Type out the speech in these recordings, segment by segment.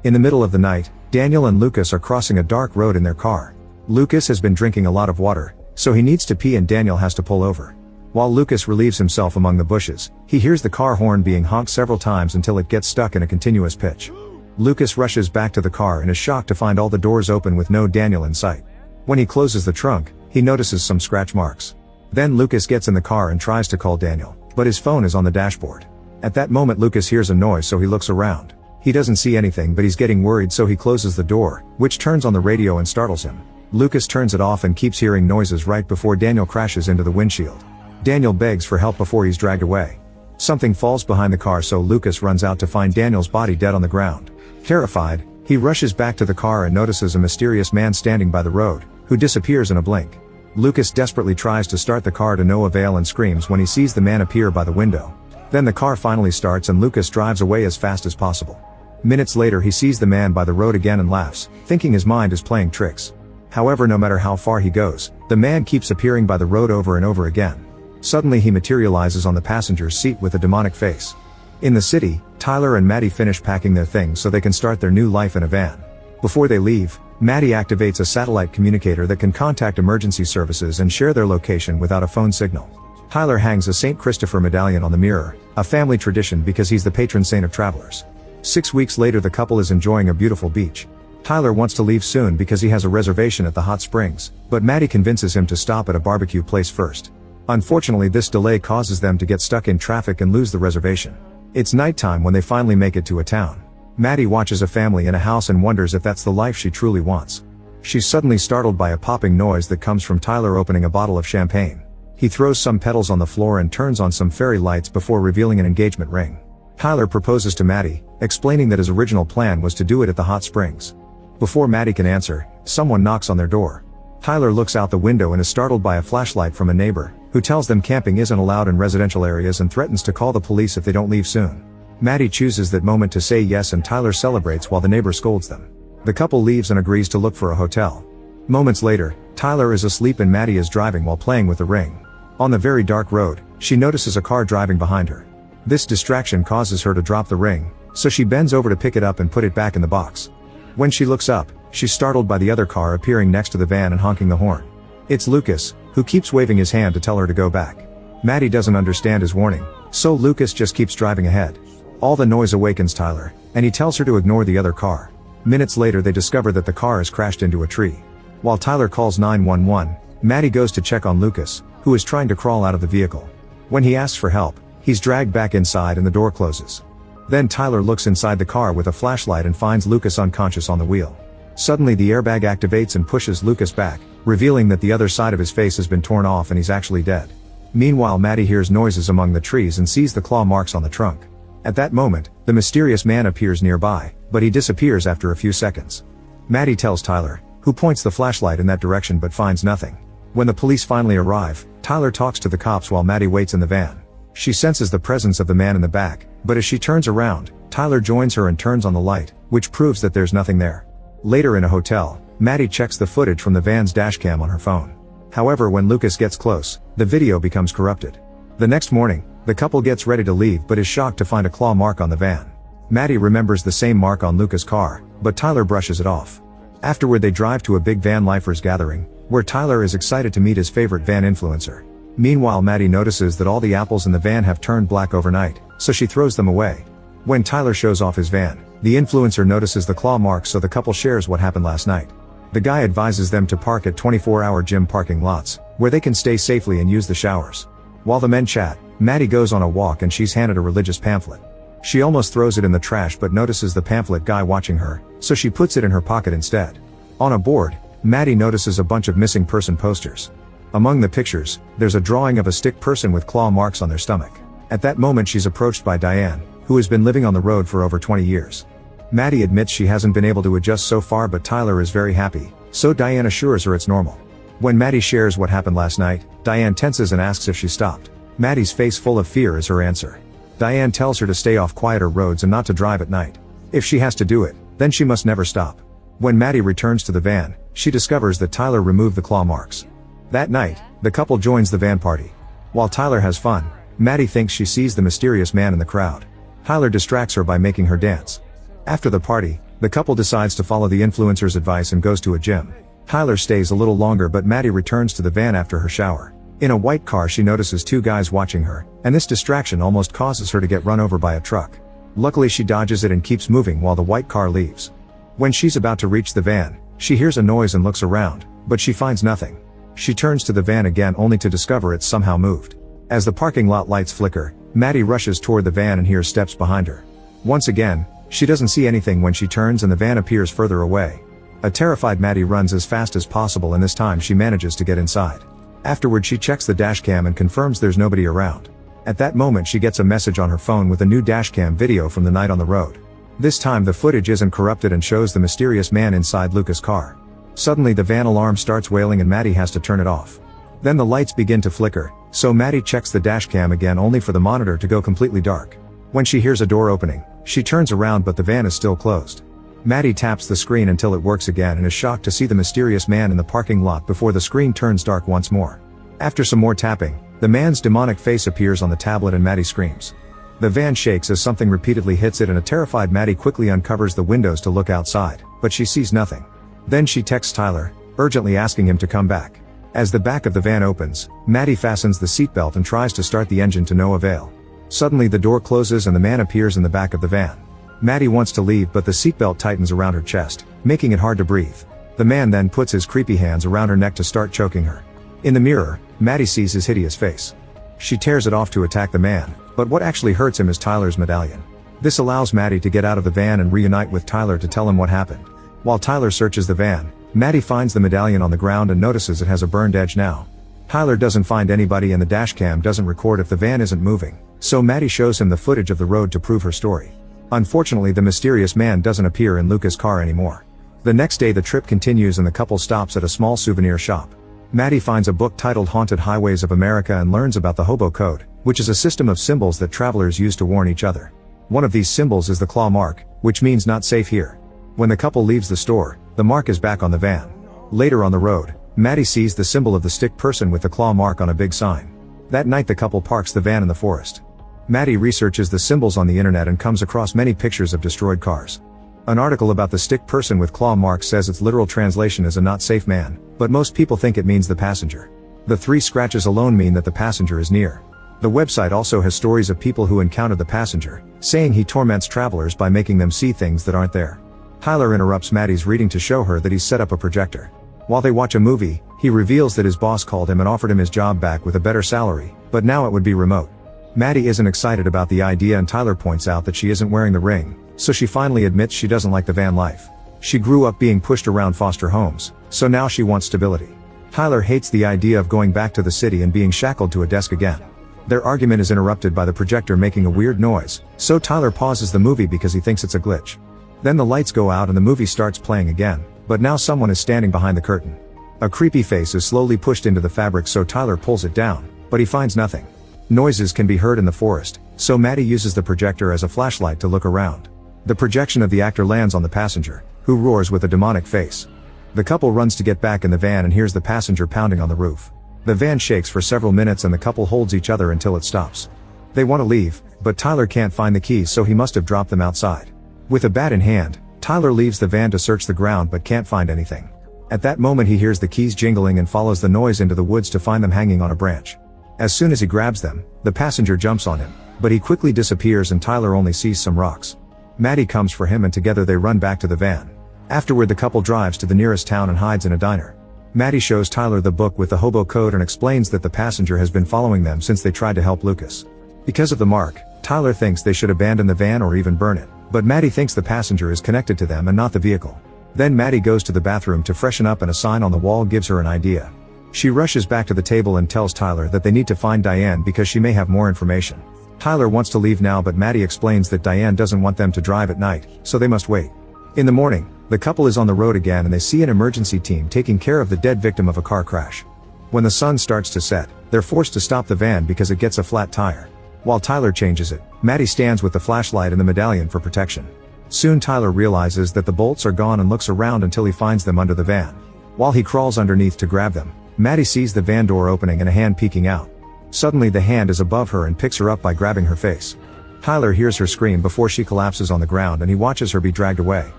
In the middle of the night, Daniel and Lucas are crossing a dark road in their car. Lucas has been drinking a lot of water, so he needs to pee and Daniel has to pull over. While Lucas relieves himself among the bushes, he hears the car horn being honked several times until it gets stuck in a continuous pitch. Lucas rushes back to the car and is shocked to find all the doors open with no Daniel in sight. When he closes the trunk, he notices some scratch marks. Then Lucas gets in the car and tries to call Daniel, but his phone is on the dashboard. At that moment Lucas hears a noise, so he looks around. He doesn't see anything, but he's getting worried, so he closes the door, which turns on the radio and startles him. Lucas turns it off and keeps hearing noises right before Daniel crashes into the windshield. Daniel begs for help before he's dragged away. Something falls behind the car, so Lucas runs out to find Daniel's body dead on the ground. Terrified, he rushes back to the car and notices a mysterious man standing by the road, who disappears in a blink. Lucas desperately tries to start the car to no avail and screams when he sees the man appear by the window. Then the car finally starts and Lucas drives away as fast as possible. Minutes later he sees the man by the road again and laughs, thinking his mind is playing tricks. However, no matter how far he goes, the man keeps appearing by the road over and over again. Suddenly he materializes on the passenger's seat with a demonic face. In the city, Tyler and Maddie finish packing their things so they can start their new life in a van. Before they leave, Maddie activates a satellite communicator that can contact emergency services and share their location without a phone signal. Tyler hangs a St. Christopher medallion on the mirror, a family tradition because he's the patron saint of travelers. 6 weeks later the couple is enjoying a beautiful beach. Tyler wants to leave soon because he has a reservation at the hot springs, but Maddie convinces him to stop at a barbecue place first. Unfortunately, this delay causes them to get stuck in traffic and lose the reservation. It's nighttime when they finally make it to a town. Maddie watches a family in a house and wonders if that's the life she truly wants. She's suddenly startled by a popping noise that comes from Tyler opening a bottle of champagne. He throws some petals on the floor and turns on some fairy lights before revealing an engagement ring. Tyler proposes to Maddie, explaining that his original plan was to do it at the hot springs. Before Maddie can answer, someone knocks on their door. Tyler looks out the window and is startled by a flashlight from a neighbor, who tells them camping isn't allowed in residential areas and threatens to call the police if they don't leave soon. Maddie chooses that moment to say yes and Tyler celebrates while the neighbor scolds them. The couple leaves and agrees to look for a hotel. Moments later, Tyler is asleep and Maddie is driving while playing with the ring. On the very dark road, she notices a car driving behind her. This distraction causes her to drop the ring, so she bends over to pick it up and put it back in the box. When she looks up, she's startled by the other car appearing next to the van and honking the horn. It's Lucas, who keeps waving his hand to tell her to go back. Maddie doesn't understand his warning, so Lucas just keeps driving ahead. All the noise awakens Tyler, and he tells her to ignore the other car. Minutes later they discover that the car has crashed into a tree. While Tyler calls 911, Maddie goes to check on Lucas, who is trying to crawl out of the vehicle. When he asks for help, he's dragged back inside and the door closes. Then Tyler looks inside the car with a flashlight and finds Lucas unconscious on the wheel. Suddenly the airbag activates and pushes Lucas back, revealing that the other side of his face has been torn off and he's actually dead. Meanwhile Maddie hears noises among the trees and sees the claw marks on the trunk. At that moment, the mysterious man appears nearby, but he disappears after a few seconds. Maddie tells Tyler, who points the flashlight in that direction but finds nothing. When the police finally arrive, Tyler talks to the cops while Maddie waits in the van. She senses the presence of the man in the back, but as she turns around, Tyler joins her and turns on the light, which proves that there's nothing there. Later in a hotel, Maddie checks the footage from the van's dashcam on her phone. However, when Lucas gets close, the video becomes corrupted. The next morning, the couple gets ready to leave but is shocked to find a claw mark on the van. Maddie remembers the same mark on Lucas' car, but Tyler brushes it off. Afterward they drive to a big van lifers gathering, where Tyler is excited to meet his favorite van influencer. Meanwhile Maddie notices that all the apples in the van have turned black overnight, so she throws them away. When Tyler shows off his van, the influencer notices the claw marks, so the couple shares what happened last night. The guy advises them to park at 24-hour gym parking lots, where they can stay safely and use the showers. While the men chat, Maddie goes on a walk and she's handed a religious pamphlet. She almost throws it in the trash but notices the pamphlet guy watching her, so she puts it in her pocket instead. On a board, Maddie notices a bunch of missing person posters. Among the pictures, there's a drawing of a stick person with claw marks on their stomach. At that moment she's approached by Diane, who has been living on the road for over 20 years. Maddie admits she hasn't been able to adjust so far, but Tyler is very happy, so Diane assures her it's normal. When Maddie shares what happened last night, Diane tenses and asks if she stopped. Maddie's face full of fear is her answer. Diane tells her to stay off quieter roads and not to drive at night. If she has to do it, then she must never stop. When Maddie returns to the van, she discovers that Tyler removed the claw marks. That night, the couple joins the van party. While Tyler has fun, Maddie thinks she sees the mysterious man in the crowd. Tyler distracts her by making her dance. After the party, The couple decides to follow the influencer's advice and goes to a gym. Tyler stays a little longer, but Maddie returns to the van after her shower. In a white car, she notices two guys watching her, and this distraction almost causes her to get run over by a truck. Luckily, she dodges it and keeps moving while the white car leaves. When she's about to reach the van, she hears a noise and looks around, but she finds nothing. She turns to the van again only to discover it's somehow moved. As the parking lot lights flicker, Maddie rushes toward the van and hears steps behind her. Once again, she doesn't see anything when she turns and the van appears further away. A terrified Maddie runs as fast as possible, and this time she manages to get inside. Afterward, she checks the dashcam and confirms there's nobody around. At that moment, she gets a message on her phone with a new dashcam video from the night on the road. This time the footage isn't corrupted and shows the mysterious man inside Lucas' car. Suddenly the van alarm starts wailing and Maddie has to turn it off. Then the lights begin to flicker, so Maddie checks the dashcam again only for the monitor to go completely dark. When she hears a door opening, she turns around but the van is still closed. Maddie taps the screen until it works again and is shocked to see the mysterious man in the parking lot before the screen turns dark once more. After some more tapping, the man's demonic face appears on the tablet and Maddie screams. The van shakes as something repeatedly hits it, and a terrified Maddie quickly uncovers the windows to look outside, but she sees nothing. Then she texts Tyler, urgently asking him to come back. As the back of the van opens, Maddie fastens the seatbelt and tries to start the engine to no avail. Suddenly the door closes and the man appears in the back of the van. Maddie wants to leave, but the seatbelt tightens around her chest, making it hard to breathe. The man then puts his creepy hands around her neck to start choking her. In the mirror, Maddie sees his hideous face. She tears it off to attack the man, but what actually hurts him is Tyler's medallion. This allows Maddie to get out of the van and reunite with Tyler to tell him what happened. While Tyler searches the van, Maddie finds the medallion on the ground and notices it has a burned edge now. Tyler doesn't find anybody and the dashcam doesn't record if the van isn't moving, so Maddie shows him the footage of the road to prove her story. Unfortunately, the mysterious man doesn't appear in Lucas' car anymore. The next day the trip continues and the couple stops at a small souvenir shop. Maddie finds a book titled Haunted Highways of America and learns about the Hobo Code, which is a system of symbols that travelers use to warn each other. One of these symbols is the claw mark, which means not safe here. When the couple leaves the store, the mark is back on the van. Later on the road, Maddie sees the symbol of the stick person with the claw mark on a big sign. That night the couple parks the van in the forest. Maddie researches the symbols on the internet and comes across many pictures of destroyed cars. An article about the stick person with claw marks says its literal translation is a not safe man, but most people think it means the passenger. The 3 scratches alone mean that the passenger is near. The website also has stories of people who encounter the passenger, saying he torments travelers by making them see things that aren't there. Tyler interrupts Maddie's reading to show her that he's set up a projector. While they watch a movie, he reveals that his boss called him and offered him his job back with a better salary, but now it would be remote. Maddie isn't excited about the idea and Tyler points out that she isn't wearing the ring, so she finally admits she doesn't like the van life. She grew up being pushed around foster homes, so now she wants stability. Tyler hates the idea of going back to the city and being shackled to a desk again. Their argument is interrupted by the projector making a weird noise, so Tyler pauses the movie because he thinks it's a glitch. Then the lights go out and the movie starts playing again, but now someone is standing behind the curtain. A creepy face is slowly pushed into the fabric, so Tyler pulls it down, but he finds nothing. Noises can be heard in the forest, so Maddie uses the projector as a flashlight to look around. The projection of the actor lands on the passenger, who roars with a demonic face. The couple runs to get back in the van and hears the passenger pounding on the roof. The van shakes for several minutes and the couple holds each other until it stops. They want to leave, but Tyler can't find the keys, so he must have dropped them outside. With a bat in hand, Tyler leaves the van to search the ground but can't find anything. At that moment he hears the keys jingling and follows the noise into the woods to find them hanging on a branch. As soon as he grabs them, the passenger jumps on him, but he quickly disappears and Tyler only sees some rocks. Maddie comes for him and together they run back to the van. Afterward the couple drives to the nearest town and hides in a diner. Maddie shows Tyler the book with the Hobo Code and explains that the passenger has been following them since they tried to help Lucas. Because of the mark, Tyler thinks they should abandon the van or even burn it, but Maddie thinks the passenger is connected to them and not the vehicle. Then Maddie goes to the bathroom to freshen up and a sign on the wall gives her an idea. She rushes back to the table and tells Tyler that they need to find Diane because she may have more information. Tyler wants to leave now, but Maddie explains that Diane doesn't want them to drive at night, so they must wait. In the morning, the couple is on the road again and they see an emergency team taking care of the dead victim of a car crash. When the sun starts to set, they're forced to stop the van because it gets a flat tire. While Tyler changes it, Maddie stands with the flashlight and the medallion for protection. Soon Tyler realizes that the bolts are gone and looks around until he finds them under the van. While he crawls underneath to grab them, Maddie sees the van door opening and a hand peeking out. Suddenly the hand is above her and picks her up by grabbing her face. Tyler hears her scream before she collapses on the ground and he watches her be dragged away.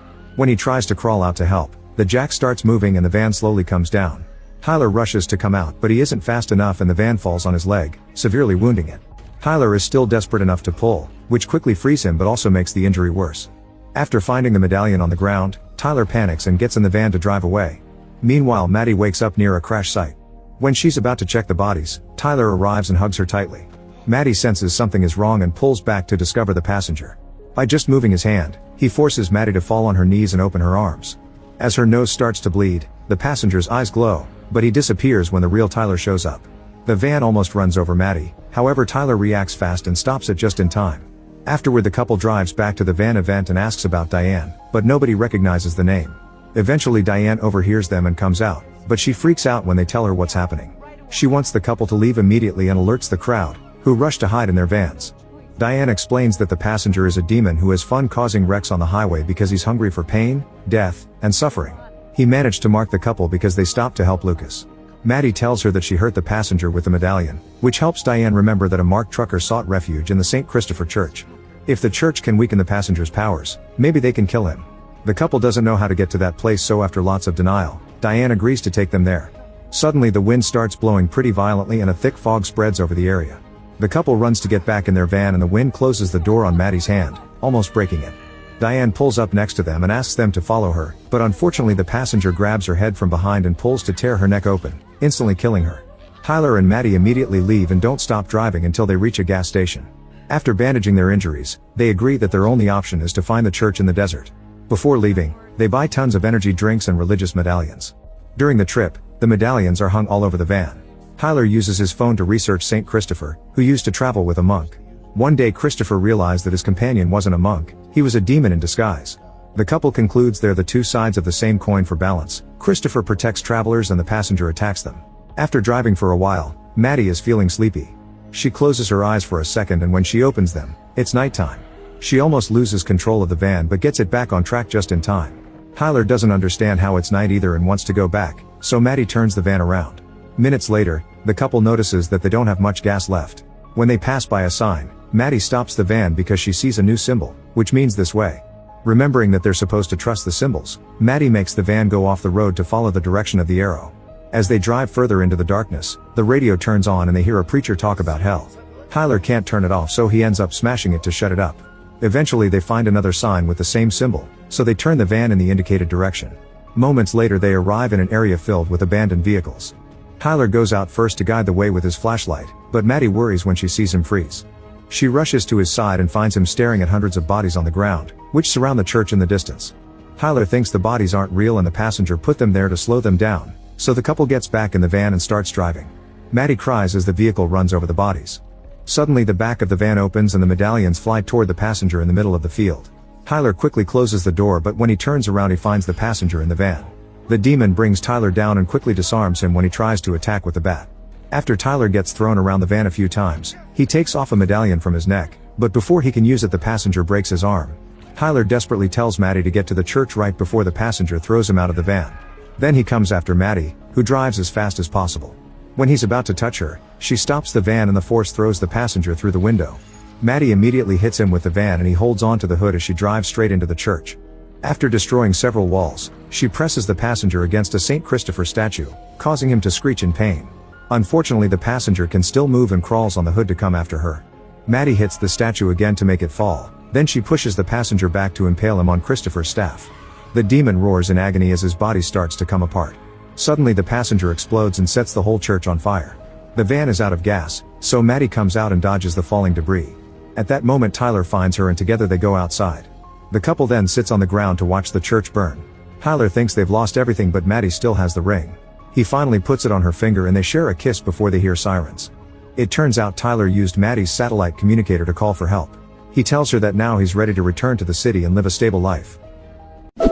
When he tries to crawl out to help, the jack starts moving and the van slowly comes down. Tyler rushes to come out, but he isn't fast enough and the van falls on his leg, severely wounding it. Tyler is still desperate enough to pull, which quickly frees him but also makes the injury worse. After finding the medallion on the ground, Tyler panics and gets in the van to drive away. Meanwhile, Maddie wakes up near a crash site. When she's about to check the bodies, Tyler arrives and hugs her tightly. Maddie senses something is wrong and pulls back to discover the passenger. By just moving his hand, he forces Maddie to fall on her knees and open her arms. As her nose starts to bleed, the passenger's eyes glow, but he disappears when the real Tyler shows up. The van almost runs over Maddie, however Tyler reacts fast and stops it just in time. Afterward, the couple drives back to the van event and asks about Diane, but nobody recognizes the name. Eventually Diane overhears them and comes out, but she freaks out when they tell her what's happening. She wants the couple to leave immediately and alerts the crowd, who rush to hide in their vans. Diane explains that the passenger is a demon who has fun causing wrecks on the highway because he's hungry for pain, death, and suffering. He managed to mark the couple because they stopped to help Lucas. Maddie tells her that she hurt the passenger with the medallion, which helps Diane remember that a marked trucker sought refuge in the St. Christopher Church. If the church can weaken the passenger's powers, maybe they can kill him. The couple doesn't know how to get to that place, so after lots of denial, Diane agrees to take them there. Suddenly the wind starts blowing pretty violently and a thick fog spreads over the area. The couple runs to get back in their van and the wind closes the door on Maddie's hand, almost breaking it. Diane pulls up next to them and asks them to follow her, but unfortunately the passenger grabs her head from behind and pulls to tear her neck open, instantly killing her. Tyler and Maddie immediately leave and don't stop driving until they reach a gas station. After bandaging their injuries, they agree that their only option is to find the church in the desert. Before leaving, they buy tons of energy drinks and religious medallions. During the trip, the medallions are hung all over the van. Tyler uses his phone to research St. Christopher, who used to travel with a monk. One day Christopher realized that his companion wasn't a monk, he was a demon in disguise. The couple concludes they're the two sides of the same coin for balance. Christopher protects travelers and the passenger attacks them. After driving for a while, Maddie is feeling sleepy. She closes her eyes for a second and when she opens them, it's nighttime. She almost loses control of the van but gets it back on track just in time. Tyler doesn't understand how it's night either and wants to go back, so Maddie turns the van around. Minutes later, the couple notices that they don't have much gas left. When they pass by a sign, Maddie stops the van because she sees a new symbol, which means this way. Remembering that they're supposed to trust the symbols, Maddie makes the van go off the road to follow the direction of the arrow. As they drive further into the darkness, the radio turns on and they hear a preacher talk about hell. Tyler can't turn it off, so he ends up smashing it to shut it up. Eventually they find another sign with the same symbol, so they turn the van in the indicated direction. Moments later they arrive in an area filled with abandoned vehicles. Tyler goes out first to guide the way with his flashlight, but Maddie worries when she sees him freeze. She rushes to his side and finds him staring at hundreds of bodies on the ground, which surround the church in the distance. Tyler thinks the bodies aren't real and the passenger put them there to slow them down, so the couple gets back in the van and starts driving. Maddie cries as the vehicle runs over the bodies. Suddenly the back of the van opens and the medallions fly toward the passenger in the middle of the field. Tyler quickly closes the door, but when he turns around he finds the passenger in the van. The demon brings Tyler down and quickly disarms him when he tries to attack with the bat. After Tyler gets thrown around the van a few times, he takes off a medallion from his neck, but before he can use it the passenger breaks his arm. Tyler desperately tells Maddie to get to the church right before the passenger throws him out of the van. Then he comes after Maddie, who drives as fast as possible. When he's about to touch her, she stops the van and the force throws the passenger through the window. Maddie immediately hits him with the van and he holds on to the hood as she drives straight into the church. After destroying several walls, she presses the passenger against a St. Christopher statue, causing him to screech in pain. Unfortunately the passenger can still move and crawls on the hood to come after her. Maddie hits the statue again to make it fall, then she pushes the passenger back to impale him on Christopher's staff. The demon roars in agony as his body starts to come apart. Suddenly the passenger explodes and sets the whole church on fire. The van is out of gas, so Maddie comes out and dodges the falling debris. At that moment Tyler finds her and together they go outside. The couple then sits on the ground to watch the church burn. Tyler thinks they've lost everything, but Maddie still has the ring. He finally puts it on her finger and they share a kiss before they hear sirens. It turns out Tyler used Maddie's satellite communicator to call for help. He tells her that now he's ready to return to the city and live a stable life.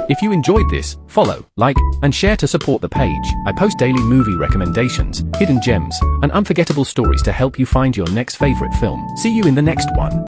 If you enjoyed this, follow, like, and share to support the page. I post daily movie recommendations, hidden gems, and unforgettable stories to help you find your next favorite film. See you in the next one.